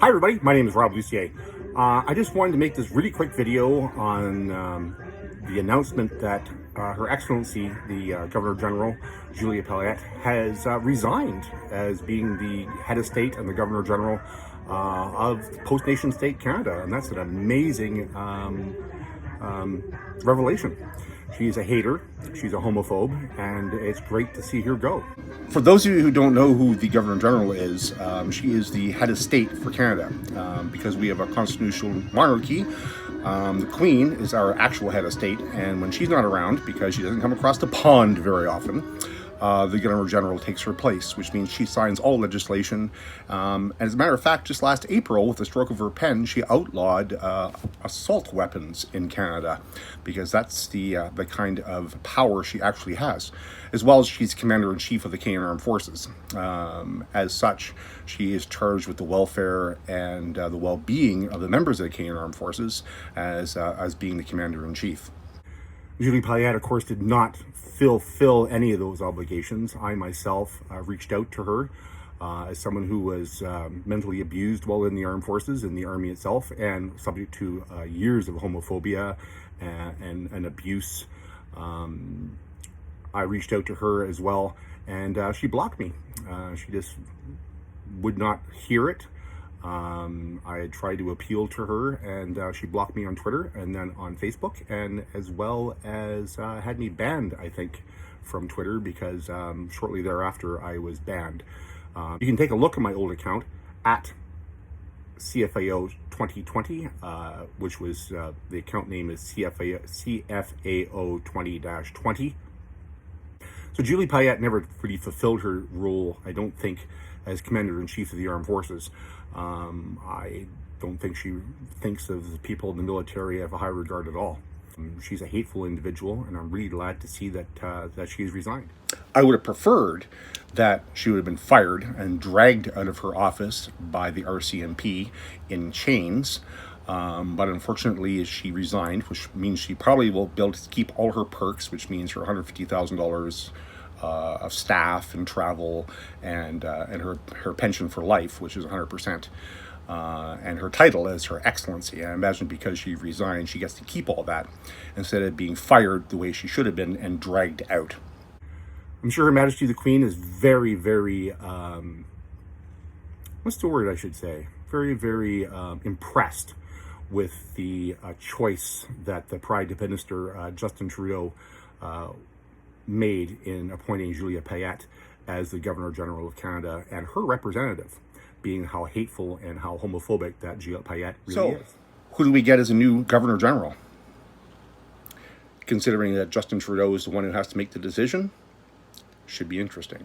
Hi everybody, my name is Rob Lucier. I just wanted to make this really quick video on the announcement that Her Excellency, the Governor General, Julia Payette, has resigned as being the head of state and the Governor General of post-nation state Canada. And that's an amazing revelation. She's a hater, she's a homophobe, and it's great to see her go. For those of you who don't know who the Governor General is, she is the head of state for Canada. Because we have a constitutional monarchy, the Queen is our actual head of state, and when she's not around, because she doesn't come across the pond very often, the Governor General takes her place, which means she signs all legislation. And as a matter of fact, just last April, with the stroke of her pen, she outlawed assault weapons in Canada, because that's the kind of power she actually has, as well as she's Commander-in-Chief of the Canadian Armed Forces. As such, she is charged with the welfare and the well-being of the members of the Canadian Armed Forces as being the Commander-in-Chief. Julie Payette, of course, did not fulfill any of those obligations. I myself reached out to her as someone who was mentally abused while in the armed forces, in the Army itself, and subject to years of homophobia and abuse. I reached out to her as well, and she blocked me. She just would not hear it. I had tried to appeal to her, and she blocked me on Twitter and then on Facebook, and as well as had me banned, I think, from Twitter, because shortly thereafter I was banned. You can take a look at my old account at CFAO 2020, which was the account name is CFAO 20-20. So Julie Payette never really fulfilled her role, I don't think, as Commander-in-Chief of the Armed Forces. I don't think she thinks of the people in the military of a high regard at all. She's a hateful individual, and I'm really glad to see that she's resigned. I would have preferred that she would have been fired and dragged out of her office by the RCMP in chains. But unfortunately, she resigned, which means she probably will be able to keep all her perks, which means her $150,000 of staff and travel, and her pension for life, which is 100%. And her title is Her Excellency. I imagine because she resigned, she gets to keep all that instead of being fired the way she should have been and dragged out. I'm sure Her Majesty the Queen is very, very, what's the word I should say? Very, very impressed with the choice that the Prime Minister, Justin Trudeau, made in appointing Julia Payette as the Governor General of Canada, and her representative, being how hateful and how homophobic that Julia Payette really is. Who do we get as a new Governor General? Considering that Justin Trudeau is the one who has to make the decision, should be interesting.